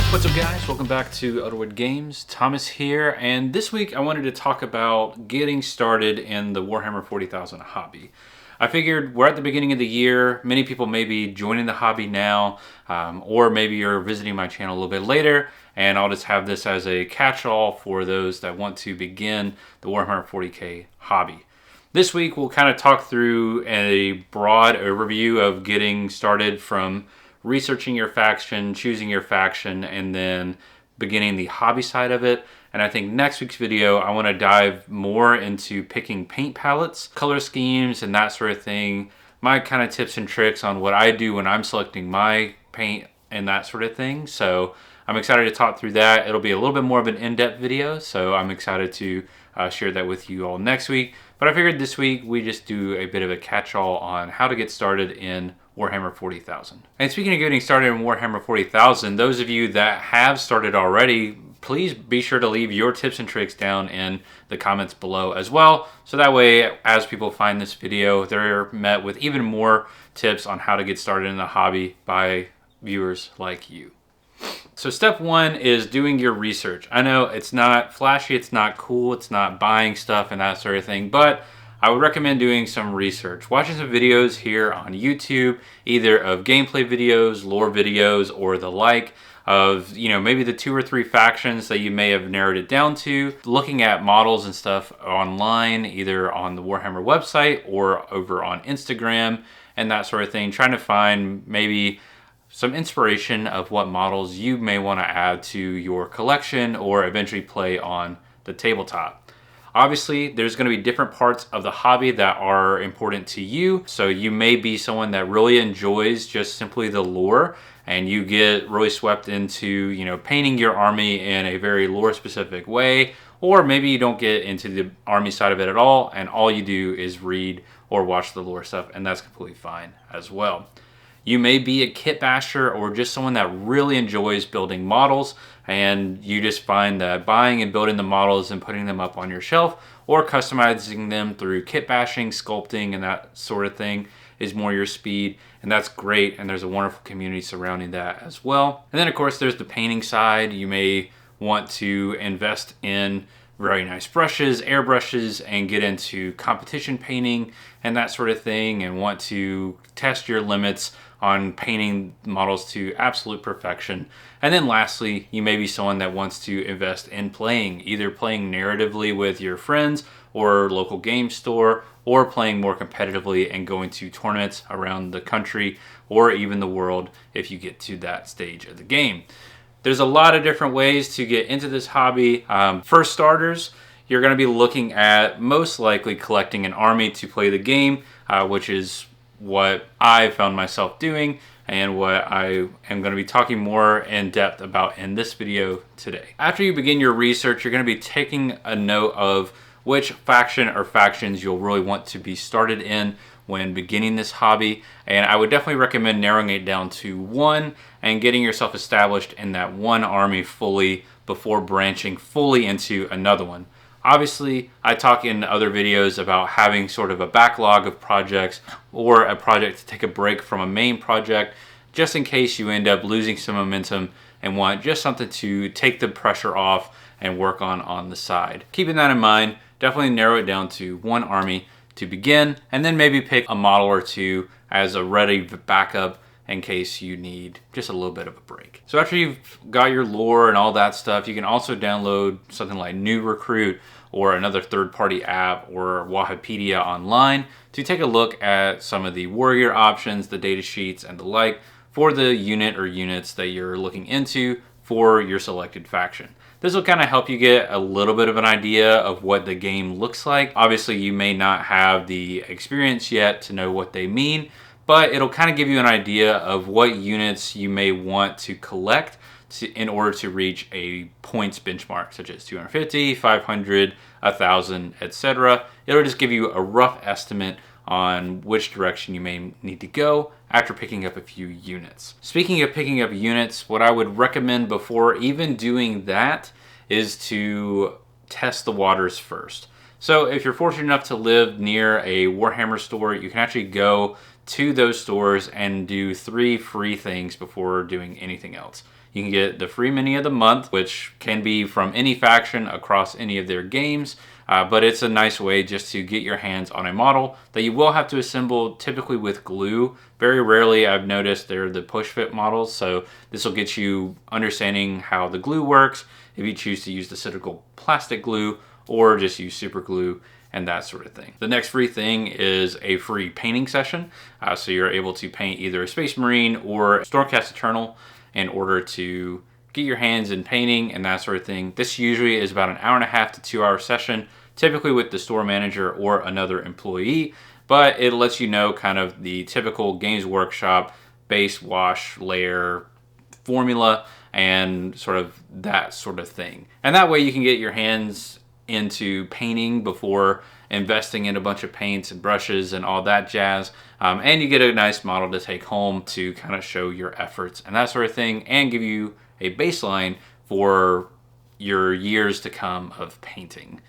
What's up guys, welcome back to Otherwood Games. Thomas here, and this week I wanted to talk about getting started in the Warhammer 40,000 hobby. I figured we're at the beginning of the year, many people may be joining the hobby now, or maybe you're visiting my channel a little bit later, and I'll just have this as a catch-all for those that want to begin the Warhammer 40k hobby. This week we'll kind of talk through a broad overview of getting started from researching your faction, choosing your faction, and then beginning the hobby side of it. And I think next week's video, I want to dive more into picking paint palettes, color schemes, and that sort of thing. My kind of tips and tricks on what I do when I'm selecting my paint and that sort of thing. So I'm excited to talk through that. It'll be a little bit more of an in-depth video, so I'm excited to share that with you all next week. But I figured this week we just do a bit of a catch-all on how to get started in Warhammer 40,000. And speaking of getting started in Warhammer 40,000, those of you that have started already, please be sure to leave your tips and tricks down in the comments below as well. So that way, as people find this video, they're met with even more tips on how to get started in the hobby by viewers like you. So step one is doing your research. I know it's not flashy, it's not cool, it's not buying stuff and that sort of thing, but I would recommend doing some research. Watching some videos here on YouTube, either of gameplay videos, lore videos, or the like, of, you know, maybe the 2 or 3 factions that you may have narrowed it down to, looking at models and stuff online, either on the Warhammer website or over on Instagram and that sort of thing, trying to find maybe some inspiration of what models you may want to add to your collection or eventually play on the tabletop. Obviously, there's going to be different parts of the hobby that are important to you. So you may be someone that really enjoys just simply the lore, and you get really swept into, you know, painting your army in a very lore specific way. Or maybe you don't get into the army side of it at all, and all you do is read or watch the lore stuff, and that's completely fine as well. You may be a kit basher or just someone that really enjoys building models, and you just find that buying and building the models and putting them up on your shelf or customizing them through kit bashing, sculpting, and that sort of thing is more your speed, and that's great, and there's a wonderful community surrounding that as well. And then of course there's the painting side. You may want to invest in very nice brushes, airbrushes, and get into competition painting and that sort of thing, and want to test your limits on painting models to absolute perfection. And then lastly, you may be someone that wants to invest in playing, either playing narratively with your friends or local game store, or playing more competitively and going to tournaments around the country or even the world if you get to that stage of the game. There's a lot of different ways to get into this hobby. For starters, you're going to be looking at most likely collecting an army to play the game, which is what I found myself doing and what I am going to be talking more in depth about in this video today. After you begin your research, you're going to be taking a note of which faction or factions you'll really want to be started in when beginning this hobby, and I would definitely recommend narrowing it down to one and getting yourself established in that one army fully before branching fully into another one. Obviously, I talk in other videos about having sort of a backlog of projects or a project to take a break from a main project just in case you end up losing some momentum and want just something to take the pressure off and work on the side. Keeping that in mind, definitely narrow it down to one army to begin, and then maybe pick a model or two as a ready backup in case you need just a little bit of a break. So after you've got your lore and all that stuff, you can also download something like New Recruit or another third-party app or Wahapedia online to take a look at some of the warrior options, the data sheets, and the like for the unit or units that you're looking into for your selected faction. This will kind of help you get a little bit of an idea of what the game looks like. Obviously, you may not have the experience yet to know what they mean, but it'll kind of give you an idea of what units you may want to collect in order to reach a points benchmark, such as 250, 500, 1,000, etc. It'll just give you a rough estimate on which direction you may need to go after picking up a few units. Speaking of picking up units, what I would recommend before even doing that is to test the waters first. So if you're fortunate enough to live near a Warhammer store, you can actually go to those stores and do 3 free things before doing anything else. You can get the free mini of the month, which can be from any faction across any of their games. But it's a nice way just to get your hands on a model that you will have to assemble typically with glue. Very rarely I've noticed they're the push fit models, so this will get you understanding how the glue works if you choose to use the cylindrical plastic glue or just use super glue and that sort of thing. The next free thing is a free painting session. So you're able to paint either a Space Marine or Stormcast Eternal in order to get your hands in painting and that sort of thing. This usually is about an 1.5 to 2 hour session, typically with the store manager or another employee, but it lets you know kind of the typical Games Workshop base, wash, layer, formula, and sort of that sort of thing. And that way you can get your hands into painting before investing in a bunch of paints and brushes and all that jazz. And you get a nice model to take home to kind of show your efforts and that sort of thing, and give you a baseline for your years to come of painting.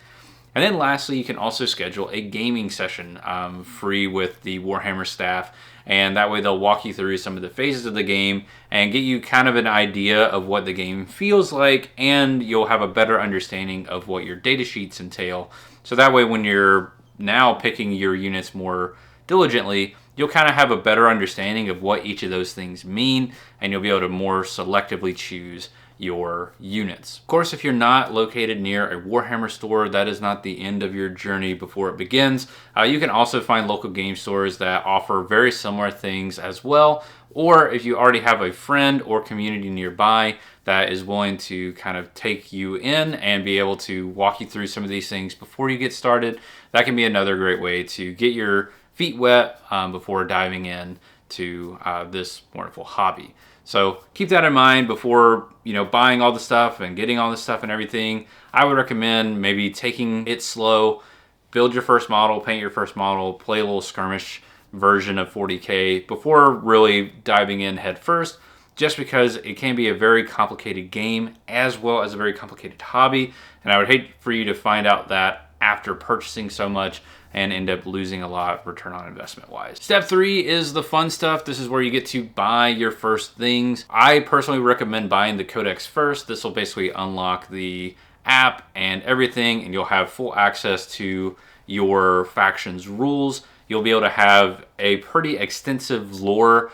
And then lastly, you can also schedule a gaming session free with the Warhammer staff, and that way they'll walk you through some of the phases of the game and get you kind of an idea of what the game feels like, and you'll have a better understanding of what your data sheets entail. So that way when you're now picking your units more diligently, you'll kind of have a better understanding of what each of those things mean, and you'll be able to more selectively choose your units. Of course, if you're not located near a Warhammer store, that is not the end of your journey before it begins. You can also find local game stores that offer very similar things as well, or if you already have a friend or community nearby that is willing to kind of take you in and be able to walk you through some of these things before you get started, that can be another great way to get your feet wet before diving in to this wonderful hobby. So keep that in mind before, buying all the stuff and getting all the stuff and everything. I would recommend maybe taking it slow, build your first model, paint your first model, play a little skirmish version of 40k before really diving in head first, just because it can be a very complicated game as well as a very complicated hobby. And I would hate for you to find out that after purchasing so much and end up losing a lot return on investment wise. Step 3 is the fun stuff. This is where you get to buy your first things. I personally recommend buying the codex first. This will basically unlock the app and everything, and you'll have full access to your faction's rules. You'll be able to have a pretty extensive lore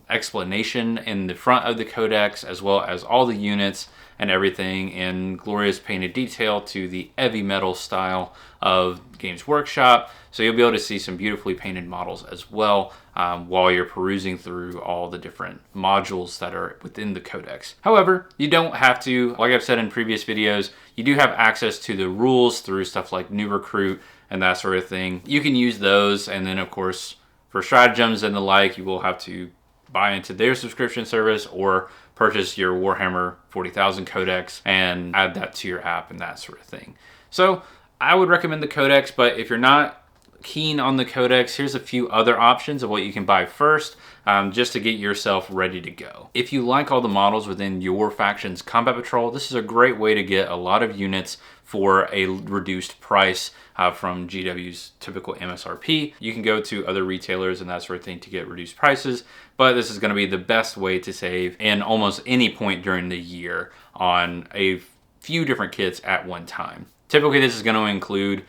explanation in the front of the codex, as well as all the units and everything in glorious painted detail to the heavy metal style of Games Workshop. So you'll be able to see some beautifully painted models as well while you're perusing through all the different modules that are within the codex. However, you don't have to, like I've said in previous videos, you do have access to the rules through stuff like New Recruit and that sort of thing. You can use those, and then of course for stratagems and the like, you will have to buy into their subscription service or purchase your Warhammer 40,000 codex and add that to your app and that sort of thing. So I would recommend the codex, but if you're not keen on the codex, here's a few other options of what you can buy first, just to get yourself ready to go. If you like all the models within your faction's combat patrol, this is a great way to get a lot of units for a reduced price from GW's typical MSRP. You can go to other retailers and that sort of thing to get reduced prices, but this is going to be the best way to save in almost any point during the year on a few different kits at one time. Typically, this is going to include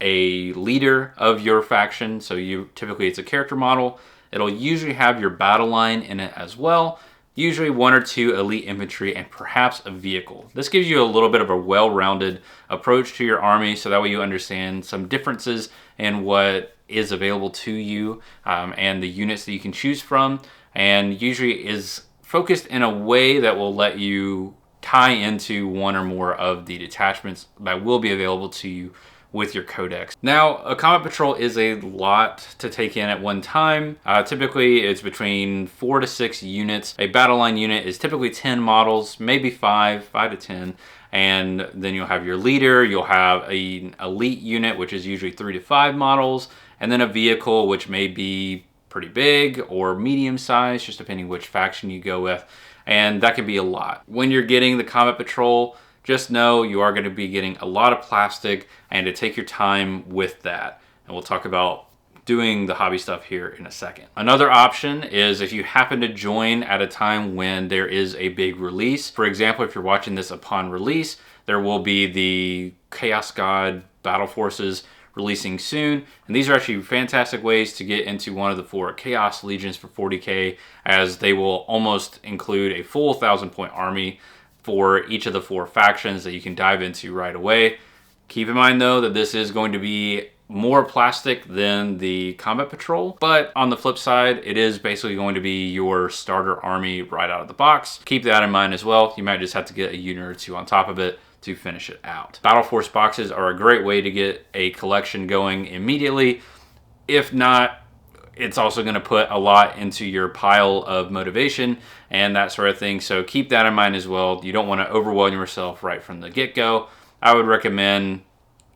a leader of your faction. So typically it's a character model. It'll usually have your battle line in it as well. Usually 1 or 2 elite infantry and perhaps a vehicle. This gives you a little bit of a well-rounded approach to your army, so that way you understand some differences in what is available to you and the units that you can choose from, and usually is focused in a way that will let you tie into one or more of the detachments that will be available to you with your codex. Now, a combat patrol is a lot to take in at one time. Typically, it's between 4 to 6 units. A battle line unit is typically 10 models, maybe 5 to 10. And then you'll have your leader, you'll have an elite unit, which is usually 3 to 5 models, and then a vehicle, which may be pretty big or medium size, just depending which faction you go with. And that can be a lot. When you're getting the combat patrol, just know you are going to be getting a lot of plastic, and to take your time with that. And we'll talk about doing the hobby stuff here in a second. Another option is if you happen to join at a time when there is a big release. For example, if you're watching this upon release, there will be the Chaos God Battle Forces releasing soon, and these are actually fantastic ways to get into one of the 4 Chaos Legions for 40k, as they will almost include a full 1,000-point army for each of the 4 factions that you can dive into right away. Keep in mind though that this is going to be more plastic than the Combat Patrol, but on the flip side, it is basically going to be your starter army right out of the box. Keep that in mind as well. You might just have to get a unit or 2 on top of it to finish it out. Battle Force boxes are a great way to get a collection going immediately. If not, it's also going to put a lot into your pile of motivation and that sort of thing. So keep that in mind as well. You don't want to overwhelm yourself right from the get-go. I would recommend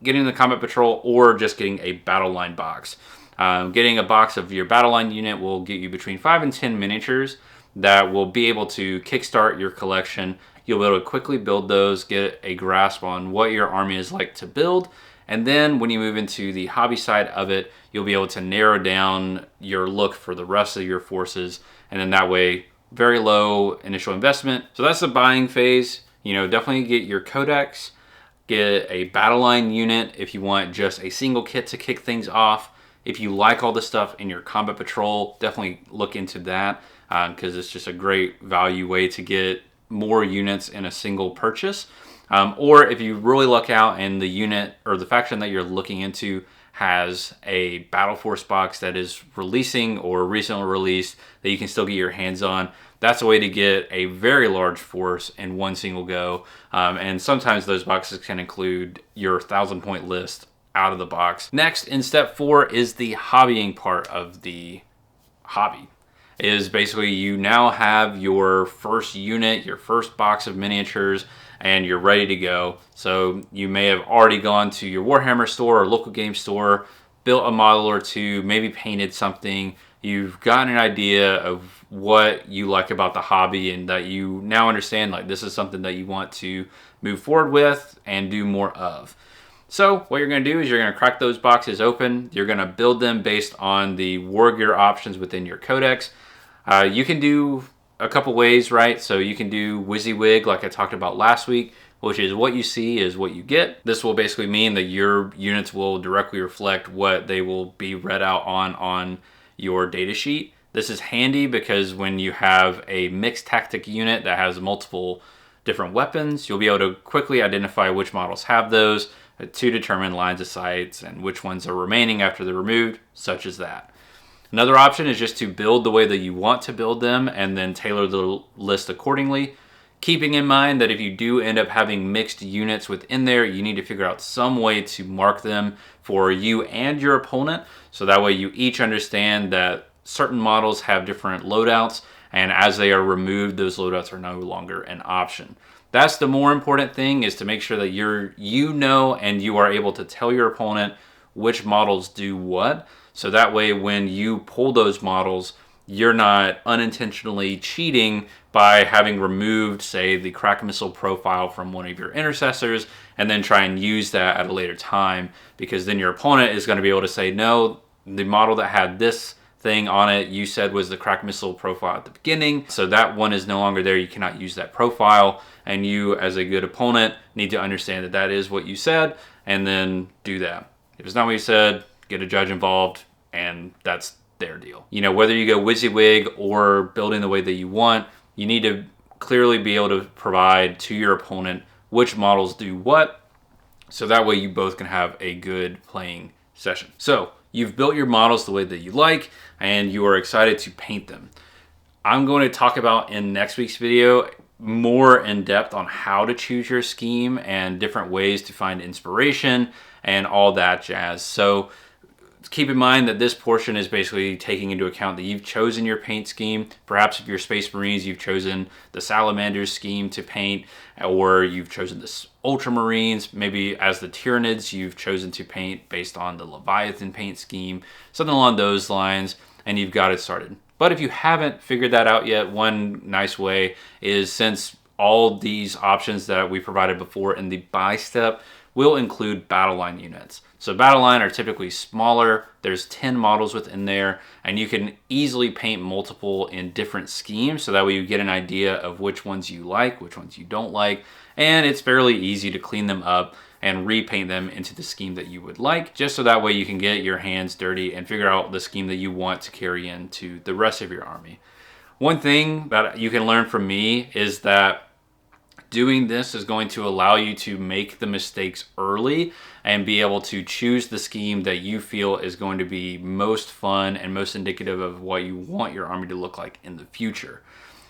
getting the Combat Patrol or just getting a battle line box. Getting a box of your battle line unit will get you between 5 and 10 miniatures that will be able to kickstart your collection. You'll be able to quickly build those, get a grasp on what your army is like to build, and then when you move into the hobby side of it, you'll be able to narrow down your look for the rest of your forces, and then that way, very low initial investment. So that's the buying phase. You know, definitely get your codex, get a battle line unit if you want just a single kit to kick things off. If you like all the stuff in your Combat Patrol, definitely look into that because it's just a great value way to get more units in a single purchase. Or if you really luck out and the unit or the faction that you're looking into has a Battle Force box that is releasing or recently released that you can still get your hands on, that's a way to get a very large force in one single go. And sometimes those boxes can include your 1,000-point list out of the box. Next, in step 4 is the hobbying part of the hobby. Is basically you now have your first unit, your first box of miniatures, and you're ready to go. So you may have already gone to your Warhammer store or local game store, built a model or 2, maybe painted something. You've gotten an idea of what you like about the hobby and that you now understand like this is something that you want to move forward with and do more of. So what you're going to do is you're going to crack those boxes open. You're going to build them based on the war gear options within your codex. You can do a couple ways, right? So you can do WYSIWYG like I talked about last week, which is what you see is what you get. This will basically mean that your units will directly reflect what they will be read out on your data sheet. This is handy because when you have a mixed tactic unit that has multiple different weapons, you'll be able to quickly identify which models have those to determine lines of sights and which ones are remaining after they're removed, such as that. Another option is just to build the way that you want to build them and then tailor the list accordingly. Keeping in mind that if you do end up having mixed units within there, you need to figure out some way to mark them for you and your opponent. So that way you each understand that certain models have different loadouts, and as they are removed, those loadouts are no longer an option. That's the more important thing, is to make sure that you know and you are able to tell your opponent which models do what. So that way when you pull those models, you're not unintentionally cheating by having removed, say, the crack missile profile from one of your intercessors and then try and use that at a later time, because then your opponent is going to be able to say, no, the model that had this thing on it you said was the crack missile profile at the beginning, so that one is no longer there. You cannot use that profile, and you as a good opponent need to understand that that is what you said and then do that. If it's not what you said, get a judge involved, and that's their deal. You know, whether you go WYSIWYG or building the way that you want, you need to clearly be able to provide to your opponent which models do what, so that way you both can have a good playing session. So you've built your models the way that you like, and you are excited to paint them. I'm going to talk about in next week's video more in depth on how to choose your scheme and different ways to find inspiration and all that jazz. So keep in mind that this portion is basically taking into account that you've chosen your paint scheme. Perhaps if you're Space Marines, you've chosen the Salamanders scheme to paint, or you've chosen the Ultramarines. Maybe as the Tyranids, you've chosen to paint based on the Leviathan paint scheme, something along those lines, and you've got it started. But if you haven't figured that out yet, one nice way is, since all these options that we provided before in the buy step will include battle line units. So battle line are typically smaller. There's 10 models within there, and you can easily paint multiple in different schemes, so that way you get an idea of which ones you like, which ones you don't like, and it's fairly easy to clean them up and repaint them into the scheme that you would like, just so that way you can get your hands dirty and figure out the scheme that you want to carry into the rest of your army. One thing that you can learn from me is that doing this is going to allow you to make the mistakes early and be able to choose the scheme that you feel is going to be most fun and most indicative of what you want your army to look like in the future.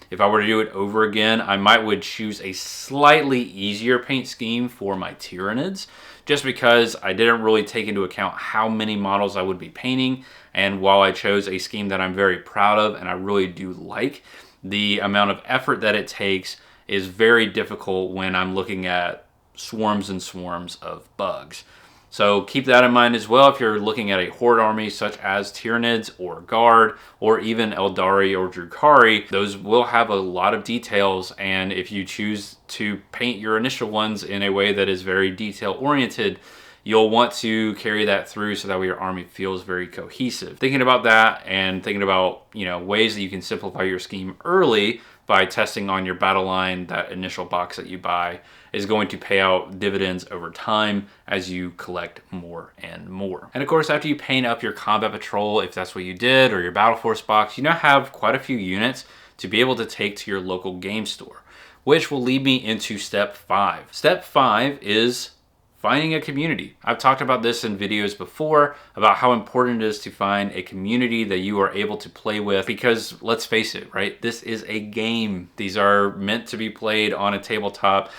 If I were to do it over again, I would choose a slightly easier paint scheme for my Tyranids, just because I didn't really take into account how many models I would be painting. And while I chose a scheme that I'm very proud of and I really do like, the amount of effort that it takes is very difficult when I'm looking at swarms and swarms of bugs. So keep that in mind as well if you're looking at a horde army such as Tyranids or Guard or even Eldari or Drukhari. Those will have a lot of details, and if you choose to paint your initial ones in a way that is very detail oriented, you'll want to carry that through so that way your army feels very cohesive. Thinking about that and thinking about, ways that you can simplify your scheme early by testing on your battle line, that initial box that you buy, is going to pay out dividends over time as you collect more and more. And of course, after you paint up your combat patrol, if that's what you did, or your battle force box, you now have quite a few units to be able to take to your local game store, which will lead me into step 5. Step 5 is finding a community. I've talked about this in videos before about how important it is to find a community that you are able to play with, because let's face it, right? This is a game. These are meant to be played on a tabletop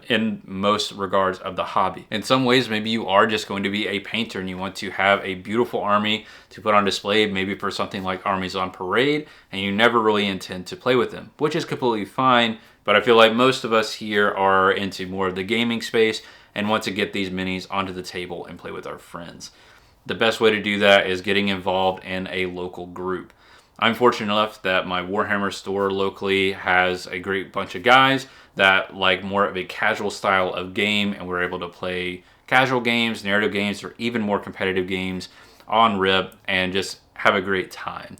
in most regards of the hobby. In some ways, maybe you are just going to be a painter and you want to have a beautiful army to put on display, maybe for something like Armies on Parade, and you never really intend to play with them, which is completely fine. But I feel like most of us here are into more of the gaming space and want to get these minis onto the table and play with our friends. The best way to do that is getting involved in a local group. I'm fortunate enough that my Warhammer store locally has a great bunch of guys that like more of a casual style of game, and we're able to play casual games, narrative games, or even more competitive games on RIP and just have a great time.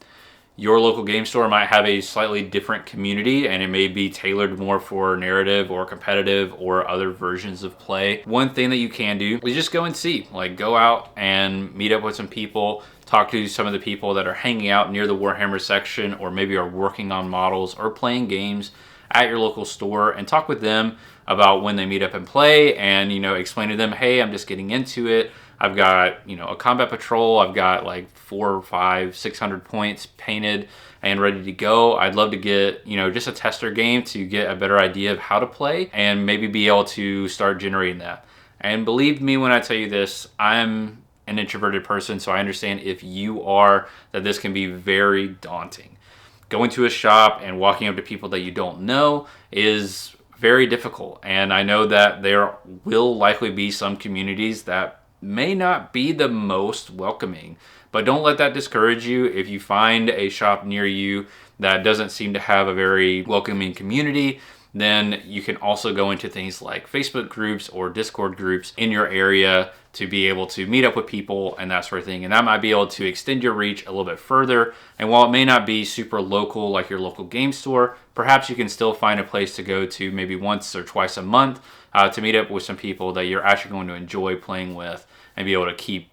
Your local game store might have a slightly different community, and it may be tailored more for narrative or competitive or other versions of play. One thing that you can do is just go and see, go out and meet up with some people, talk to some of the people that are hanging out near the Warhammer section, or maybe are working on models or playing games at your local store, and talk with them about when they meet up and play, and explain to them, hey, I'm just getting into it. I've got, a combat patrol. I've got 400, 500, 600 points painted and ready to go. I'd love to get, just a tester game to get a better idea of how to play and maybe be able to start generating that. And believe me when I tell you this, I'm an introverted person, so I understand if you are, that this can be very daunting. Going to a shop and walking up to people that you don't know is very difficult. And I know that there will likely be some communities that may not be the most welcoming, but don't let that discourage you. If you find a shop near you that doesn't seem to have a very welcoming community, then you can also go into things like Facebook groups or Discord groups in your area to be able to meet up with people and that sort of thing. And that might be able to extend your reach a little bit further. And while it may not be super local like your local game store, perhaps you can still find a place to go to maybe once or twice a month to meet up with some people that you're actually going to enjoy playing with and be able to keep,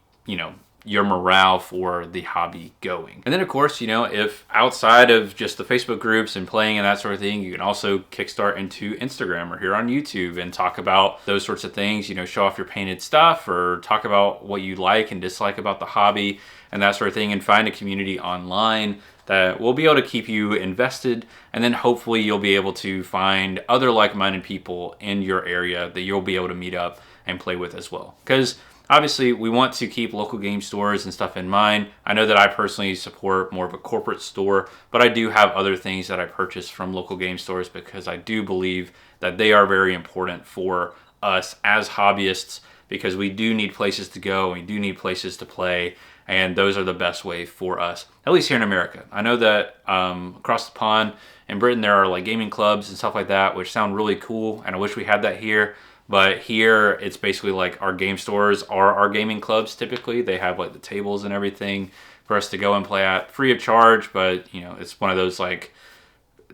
your morale for the hobby going. And then of course, if outside of just the Facebook groups and playing and that sort of thing, you can also kickstart into Instagram or here on YouTube and talk about those sorts of things, show off your painted stuff or talk about what you like and dislike about the hobby and that sort of thing, and find a community online that will be able to keep you invested. And then hopefully you'll be able to find other like-minded people in your area that you'll be able to meet up and play with as well. Because obviously, we want to keep local game stores and stuff in mind. I know that I personally support more of a corporate store, but I do have other things that I purchase from local game stores because I do believe that they are very important for us as hobbyists, because we do need places to go, and we do need places to play, and those are the best way for us, at least here in America. I know that across the pond in Britain, there are gaming clubs and stuff like that, which sound really cool, and I wish we had that here. But here it's basically like our game stores are our gaming clubs. Typically they have like the tables and everything for us to go and play at free of charge. But you know, it's one of those like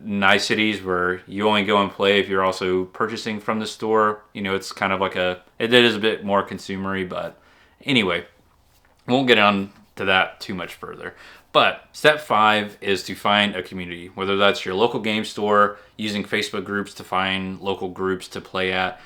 niceties where you only go and play if you're also purchasing from the store. You know, it's kind of like it is a bit more consumery, but anyway, won't get on to that too much further. But step 5 is to find a community, whether that's your local game store, using Facebook groups to find local groups to play at,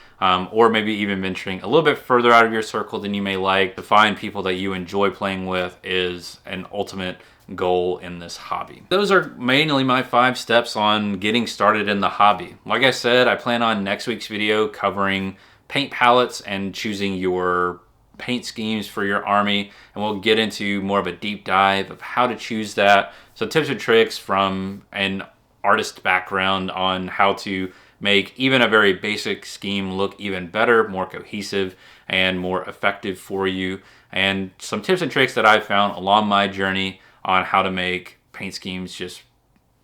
or maybe even venturing a little bit further out of your circle than you may like to find people that you enjoy playing with is an ultimate goal in this hobby. Those are mainly my 5 steps on getting started in the hobby. Like I said, I plan on next week's video covering paint palettes and choosing your paint schemes for your army, and we'll get into more of a deep dive of how to choose that. So tips and tricks from an artist background on how to make even a very basic scheme look even better, more cohesive, and more effective for you. And some tips and tricks that I've found along my journey on how to make paint schemes just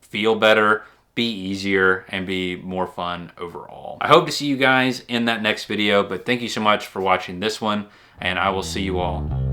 feel better, be easier, and be more fun overall. I hope to see you guys in that next video, but thank you so much for watching this one, and I will see you all